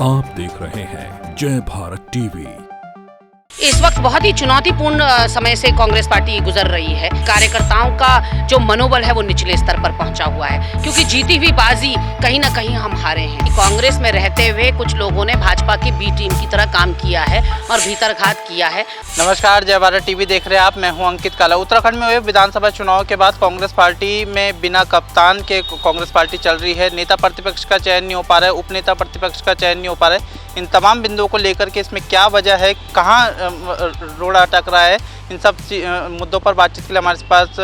आप देख रहे हैं जय भारत टीवी। इस वक्त बहुत ही चुनौतीपूर्ण समय से कांग्रेस पार्टी गुजर रही है। कार्यकर्ताओं का जो मनोबल है वो निचले स्तर पर पहुंचा हुआ है, क्योंकि जीती हुई बाजी कहीं ना कहीं हम हारे हैं। कांग्रेस में रहते हुए कुछ लोगों ने भाजपा की बी टीम की तरह काम किया है और भीतरघात किया है। नमस्कार, जय भारत टीवी देख रहे हैं आप। मैं हूं अंकित काला। उत्तराखंड में हुए विधानसभा चुनाव के बाद कांग्रेस पार्टी में बिना कप्तान के कांग्रेस पार्टी चल रही है। नेता प्रतिपक्ष का चयन नहीं हो पा रहा है, उपनेता प्रतिपक्ष का चयन नहीं हो पा रहा है। इन तमाम बिंदुओं को लेकर के इसमें क्या वजह है, कहाँ रोड अटक रहा है, इन सब मुद्दों पर बातचीत के लिए हमारे पास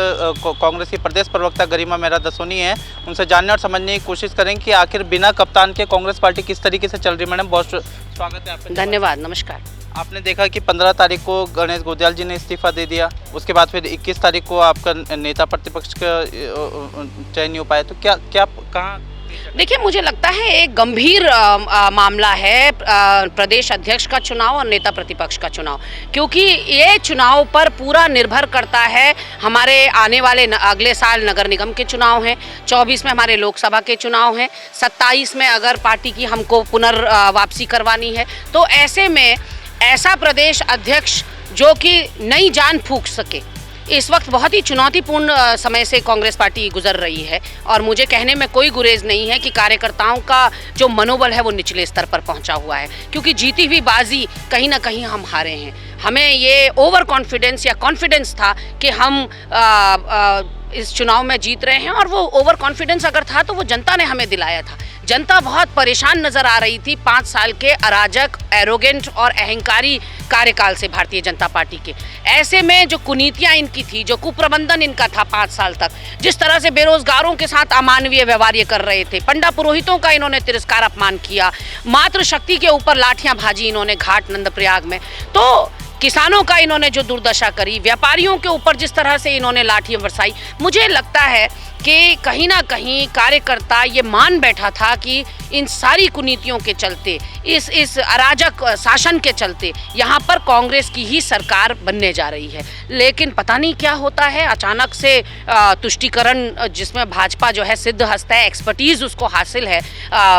कांग्रेस की प्रदेश प्रवक्ता गरिमा मेहरा दसोनी है। उनसे जानने और समझने की कोशिश करें कि आखिर बिना कप्तान के कांग्रेस पार्टी किस तरीके से चल रही है। मैडम, बहुत स्वागत है आपका। धन्यवाद, नमस्कार। आपने देखा कि 15 तारीख को गणेश गोदयाल जी ने इस्तीफा दे दिया, उसके बाद फिर 21 तारीख को आपका नेता प्रतिपक्ष का चयन नहीं हो पाया, तो क्या कहाँ? देखिए, मुझे लगता है एक गंभीर मामला है प्रदेश अध्यक्ष का चुनाव और नेता प्रतिपक्ष का चुनाव, क्योंकि ये चुनाव पर पूरा निर्भर करता है। हमारे आने वाले अगले साल नगर निगम के चुनाव हैं, 24 में हमारे लोकसभा के चुनाव हैं, 27 में अगर पार्टी की हमको पुनर्वापसी करवानी है, तो ऐसे में ऐसा प्रदेश अध्यक्ष जो कि नई जान फूंक सके। इस वक्त बहुत ही चुनौतीपूर्ण समय से कांग्रेस पार्टी गुजर रही है और मुझे कहने में कोई गुरेज नहीं है कि कार्यकर्ताओं का जो मनोबल है वो निचले स्तर पर पहुंचा हुआ है, क्योंकि जीती हुई बाजी कहीं ना कहीं हम हारे हैं। हमें ये ओवर कॉन्फिडेंस या कॉन्फिडेंस था कि हम इस चुनाव में जीत रहे हैं, और वो ओवर कॉन्फिडेंस अगर था तो वो जनता ने हमें दिलाया था। जनता बहुत परेशान नजर आ रही थी 5 साल के अराजक, एरोगेंट और अहंकारी कार्यकाल से भारतीय जनता पार्टी के। ऐसे में जो कुनीतियां इनकी थी, जो कुप्रबंधन इनका था 5 साल तक, जिस तरह से बेरोजगारों के साथ अमानवीय व्यवहार ये कर रहे थे, पंडा पुरोहितों का इन्होंने तिरस्कार अपमान किया, मातृशक्ति के ऊपर लाठियां भाजी इन्होंने घाट नंदप्रयाग में, तो किसानों का इन्होंने जो दुर्दशा करी, व्यापारियों के ऊपर जिस तरह से इन्होंने लाठियां बरसाई, मुझे लगता है कि कहीं ना कहीं कार्यकर्ता ये मान बैठा था कि इन सारी कुनीतियों के चलते, इस अराजक शासन के चलते यहाँ पर कांग्रेस की ही सरकार बनने जा रही है। लेकिन पता नहीं क्या होता है, अचानक से तुष्टीकरण, जिसमें भाजपा जो है सिद्ध हस्त है, एक्सपर्टीज़ उसको हासिल है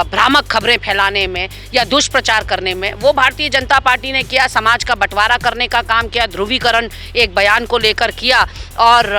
भ्रामक खबरें फैलाने में या दुष्प्रचार करने में, वो भारतीय जनता पार्टी ने किया। समाज का बंटवारा करने का काम किया, ध्रुवीकरण एक बयान को लेकर किया, और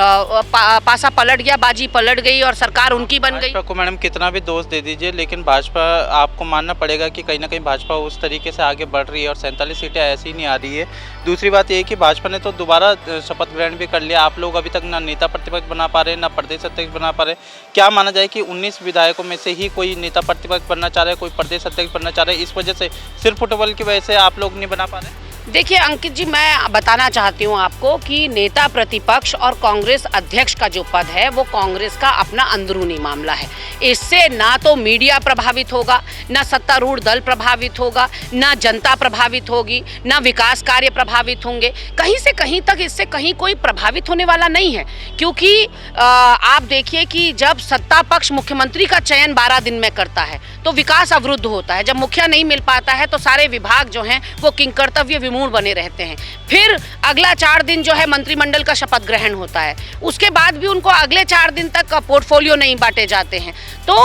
पासा पलट गया, बाजी पलट गई और सरकार उनकी बन गई। को मैडम कितना भी दोष दे दीजिए, लेकिन भाजपा, आपको मानना पड़ेगा कि कहीं ना कहीं भाजपा उस तरीके से आगे बढ़ रही है और 47 सीटें ऐसी नहीं आ रही है। दूसरी बात यह है कि भाजपा ने तो दोबारा शपथ ग्रहण भी कर लिया। आप लोग अभी तक ना नेता प्रतिपक्ष बना पा रहे, ना प्रदेश अध्यक्ष बना पा रहे। क्या माना जाए कि 19 विधायकों में से ही कोई नेता प्रतिपक्ष बनना चाह रहा है, कोई प्रदेश अध्यक्ष बनना चाह रहा है, इस वजह से, सिर्फ फुटबॉल की वजह से आप लोग नहीं बना पा रहे? देखिए अंकित जी, मैं बताना चाहती हूँ आपको कि नेता प्रतिपक्ष और कांग्रेस अध्यक्ष का जो पद है वो कांग्रेस का अपना अंदरूनी मामला है। इससे ना तो मीडिया प्रभावित होगा, ना सत्तारूढ़ दल प्रभावित होगा, ना जनता प्रभावित होगी, ना विकास कार्य प्रभावित होंगे। कहीं से कहीं तक इससे कहीं कोई प्रभावित होने वाला नहीं है, क्योंकि आप देखिए कि जब सत्ता पक्ष मुख्यमंत्री का चयन 12 दिन में करता है तो विकास अवरुद्ध होता है। जब मुखिया नहीं मिल पाता है तो सारे विभाग जो हैं वो किंकर्तव्य विमूढ़ बने रहते हैं। फिर अगला 4 दिन जो है मंत्रिमंडल का शपथ ग्रहण होता है, उसके बाद भी उनको अगले 4 दिन तक पोर्टफोलियो नहीं बांटे जाते हैं। तो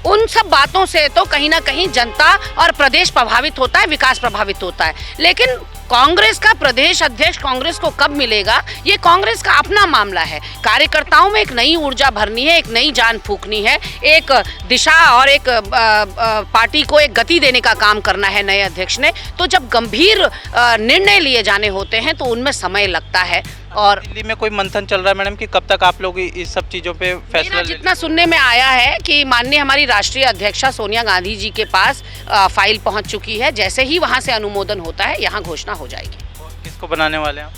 उन सब बातों से तो कहीं ना कहीं जनता और प्रदेश प्रभावित होता है, विकास प्रभावित होता है। लेकिन कांग्रेस का प्रदेश अध्यक्ष कांग्रेस को कब मिलेगा, ये कांग्रेस का अपना मामला है। कार्यकर्ताओं में एक नई ऊर्जा भरनी है, एक नई जान फूंकनी है, एक दिशा और एक पार्टी को एक गति देने का काम करना है नए अध्यक्ष ने। तो जब गंभीर निर्णय लिए जाने होते हैं तो उनमें समय लगता है। और दिल्ली में कोई मंथन चल रहा है मैडम कि कब तक आप लोग इस सब चीज़ों पे फैसला जितना सुनने में आया है कि माननीय हमारी राष्ट्रीय अध्यक्षा सोनिया गांधी जी के पास फाइल पहुंच चुकी है। जैसे ही वहां से अनुमोदन होता है यहाँ घोषणा हो जाएगी। किसको बनाने वाले हैं?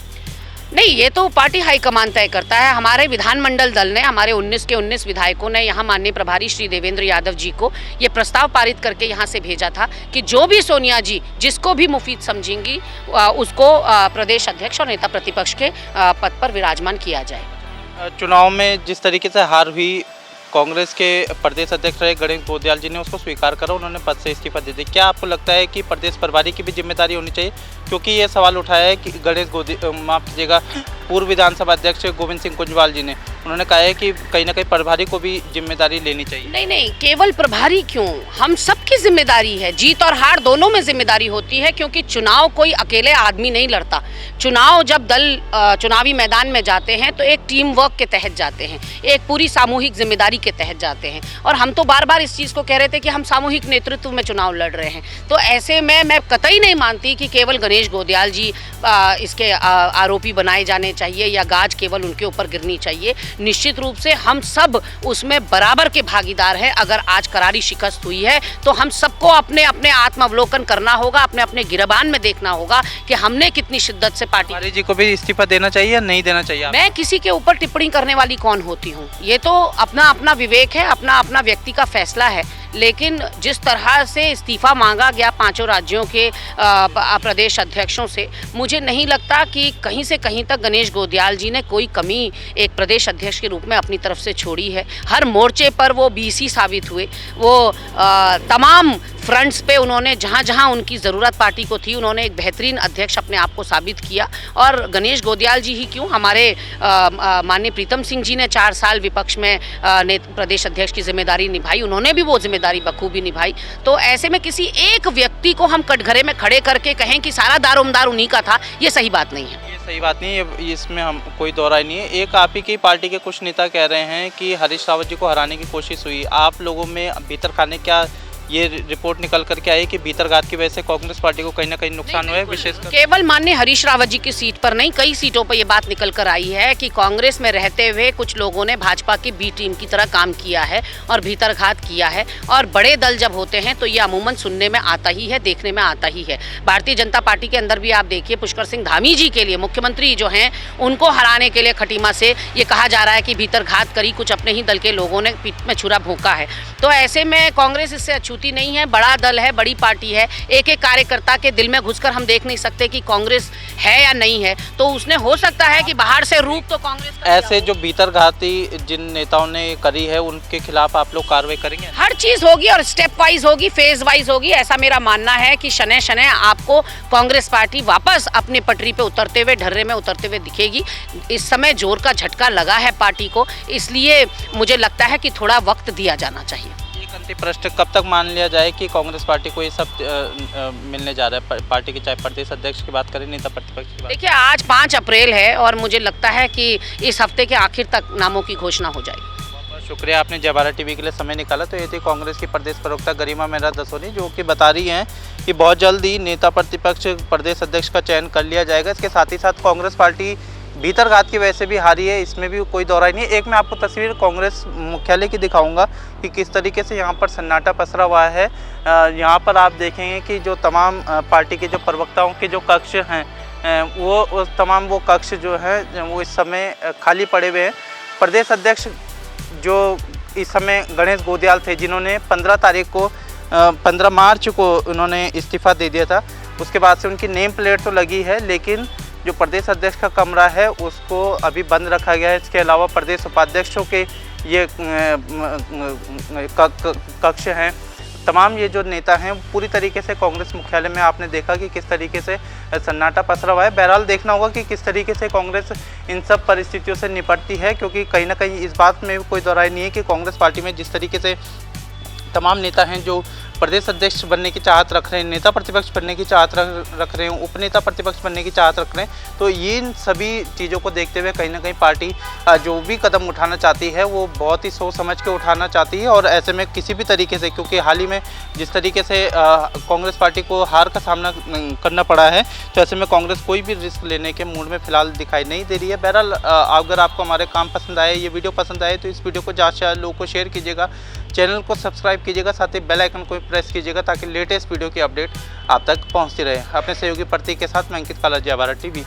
नहीं, ये तो पार्टी हाईकमान तय करता है। हमारे विधानमंडल दल ने, हमारे 19 के 19 विधायकों ने यहाँ माननीय प्रभारी श्री देवेंद्र यादव जी को ये प्रस्ताव पारित करके यहाँ से भेजा था कि जो भी सोनिया जी जिसको भी मुफीद समझेंगी उसको प्रदेश अध्यक्ष और नेता प्रतिपक्ष के पद पर विराजमान किया जाए। चुनाव में जिस तरीके से हार हुई, कांग्रेस के प्रदेश अध्यक्ष रहे गणेश गोदयाल जी ने उसको स्वीकार करा, उन्होंने पद से इस्तीफा दे दिया। क्या आपको लगता है कि प्रदेश प्रभारी की भी जिम्मेदारी होनी चाहिए? क्योंकि ये सवाल उठाया है कि माफ कीजिएगा, पूर्व विधानसभा अध्यक्ष गोविंद सिंह कुंजवाल जी ने, उन्होंने कहा है कि कहीं ना कहीं प्रभारी को भी जिम्मेदारी लेनी चाहिए। नहीं नहीं, केवल प्रभारी क्यों, हम सबकी जिम्मेदारी है। जीत और हार दोनों में जिम्मेदारी होती है, क्योंकि चुनाव कोई अकेले आदमी नहीं लड़ता। चुनाव जब दल चुनावी मैदान में जाते हैं तो एक टीम वर्क के तहत जाते हैं, एक पूरी सामूहिक जिम्मेदारी के तहत जाते हैं। और हम तो बार बार इस चीज़ को कह रहे थे कि हम सामूहिक नेतृत्व में चुनाव लड़ रहे हैं। तो ऐसे में मैं कतई नहीं मानती कि केवल गणेश गोदयाल जी इसके आरोपी बनाए जाने चाहिए या गाज केवल उनके ऊपर गिरनी चाहिए। निश्चित रूप से हम सब उसमें बराबर के भागीदार हैं। अगर आज करारी शिकस्त हुई है तो हम सबको अपने अपने आत्मावलोकन करना होगा, अपने अपने गिरबान में देखना होगा कि हमने कितनी शिद्दत से पार्टी। प्रभारी जी को भी इस्तीफा देना चाहिए या नहीं देना चाहिए? मैं किसी के ऊपर टिप्पणी करने वाली कौन होती हूँ? ये तो अपना अपना विवेक है, अपना अपना व्यक्ति का फैसला है। लेकिन जिस तरह से इस्तीफा मांगा गया 5 राज्यों के प्रदेश अध्यक्षों से, मुझे नहीं लगता कि कहीं से कहीं तक गणेश गोदयाल जी ने कोई कमी एक प्रदेश अध्यक्ष के रूप में अपनी तरफ से छोड़ी है। हर मोर्चे पर वो बीसी साबित हुए। वो तमाम फ्रंट्स पे उन्होंने जहाँ जहाँ उनकी ज़रूरत पार्टी को थी, उन्होंने एक बेहतरीन अध्यक्ष अपने आप को साबित किया। और गणेश गोदयाल जी ही क्यों, हमारे माननीय प्रीतम सिंह जी ने 4 साल विपक्ष में प्रदेश अध्यक्ष की जिम्मेदारी निभाई, उन्होंने भी वो जिम्मेदारी बखूबी निभाई। तो ऐसे में किसी एक व्यक्ति को हम कटघरे में खड़े करके कहें कि सारा दारोमदार उन्हीं का था, ये सही बात नहीं है। ये सही बात नहीं है, इसमें हम कोई दोहराई नहीं है। एक आप ही की पार्टी के कुछ नेता कह रहे हैं कि हरीश रावत जी को हराने की कोशिश हुई। आप लोगों में भीतर खाने क्या ये रिपोर्ट निकल करके आई कि भीतरघात की वजह से कांग्रेस पार्टी को कहीं ना कहीं नुकसान हुआ है? विशेषकर केवल माननीय हरीश रावत जी की सीट पर नहीं, कई सीटों पर यह बात निकल कर आई है कि कांग्रेस में रहते हुए कुछ लोगों ने भाजपा की बी टीम की तरह काम किया है और भीतरघात किया है। और बड़े दल जब होते हैं तो ये अमूमन सुनने में आता ही है, देखने में आता ही है। भारतीय जनता पार्टी के अंदर भी आप देखिए, पुष्कर सिंह धामी जी के लिए, मुख्यमंत्री जो हैं, उनको हराने के लिए खटीमा से ये कहा जा रहा है कि भीतरघात करी, कुछ अपने ही दल के लोगों ने पीठ में छुरा भोंका है। तो ऐसे में कांग्रेस इससे अछूती नहीं है। बड़ा दल है, बड़ी पार्टी है। एक एक कार्यकर्ता के दिल में घुसकर हम देख नहीं सकते कि कांग्रेस है या नहीं है। तो उसने हो सकता है कि बाहर से रूप तो कांग्रेस का ऐसे जो भीतरघाती जिन नेताओं ने करी है उनके खिलाफ आप लोग कार्रवाई करेंगे? हर चीज होगी और स्टेप वाइज होगी, फेज वाइज होगी। ऐसा मेरा मानना है कि शनै शनै आपको कांग्रेस पार्टी वापस अपनी पटरी पे उतरते हुए, ढर्रे में उतरते हुए दिखेगी। इस समय जोर का झटका लगा है पार्टी को, इसलिए मुझे लगता है कि थोड़ा वक्त दिया जाना चाहिए। अंतिम प्रश्न, कब तक मान लिया जाए कि कांग्रेस पार्टी को ये सब मिलने जा रहा है? पार्टी के चाहे प्रदेश अध्यक्ष की बात करें, नेता प्रतिपक्ष की बात। देखिए, आज 5 अप्रैल है और मुझे लगता है कि इस हफ्ते के आखिर तक नामों की घोषणा हो जाएगी। बहुत बहुत शुक्रिया, आपने जय भारत टीवी के लिए समय निकाला। तो ये थी कांग्रेस की प्रदेश प्रवक्ता गरिमा मेहरा दसोनी, जो कि बता रही हैं कि बहुत जल्द ही नेता प्रतिपक्ष प्रदेश अध्यक्ष का चयन कर लिया जाएगा। इसके साथ ही साथ कांग्रेस पार्टी भीतरघात की वजह से भी हारी है, इसमें भी कोई दोहराई नहीं है। एक मैं आपको तस्वीर कांग्रेस मुख्यालय की दिखाऊंगा कि किस तरीके से यहाँ पर सन्नाटा पसरा हुआ है। यहाँ पर आप देखेंगे कि जो तमाम पार्टी के जो प्रवक्ताओं के जो कक्ष हैं, वो तमाम वो कक्ष जो है वो इस समय खाली पड़े हुए हैं। प्रदेश अध्यक्ष जो इस समय गणेश गोदयाल थे, जिन्होंने 15 मार्च को उन्होंने इस्तीफ़ा दे दिया था, उसके बाद से उनकी नेम प्लेट तो लगी है, लेकिन जो प्रदेश अध्यक्ष का कमरा है उसको अभी बंद रखा गया है। इसके अलावा प्रदेश उपाध्यक्षों के ये कक्ष हैं। तमाम ये जो नेता हैं पूरी तरीके से कांग्रेस मुख्यालय में आपने देखा कि किस तरीके से सन्नाटा पसरा हुआ है। बहरहाल देखना होगा कि किस तरीके से कांग्रेस इन सब परिस्थितियों से निपटती है, क्योंकि कहीं ना कहीं इस बात में कोई दोहराई नहीं है कि कांग्रेस पार्टी में जिस तरीके से तमाम नेता हैं जो प्रदेश अध्यक्ष बनने की चाहत रख रहे हैं, नेता प्रतिपक्ष बनने की चाहत रख रहे हैं, उपनेता प्रतिपक्ष बनने की चाहत रख रहे हैं, तो इन सभी चीज़ों को देखते हुए कहीं ना कहीं पार्टी जो भी कदम उठाना चाहती है वो बहुत ही सोच समझ के उठाना चाहती है। और ऐसे में किसी भी तरीके से, क्योंकि हाल ही में जिस तरीके से कांग्रेस पार्टी को हार का सामना करना पड़ा है, तो ऐसे में कांग्रेस कोई भी रिस्क लेने के मूड में फिलहाल दिखाई नहीं दे रही है। बहरहाल अगर आपको हमारे काम पसंद आए, ये वीडियो पसंद आए, तो इस वीडियो को ज़्यादा से ज़्यादा लोगों को शेयर कीजिएगा, चैनल को सब्सक्राइब कीजिएगा, साथ ही बेल आइकन को प्रेस कीजिएगा ताकि लेटेस्ट वीडियो की अपडेट आप तक पहुंचती रहे। अपने सहयोगी प्रतीक के साथ मैं अंकित काला, जय भारत टीवी।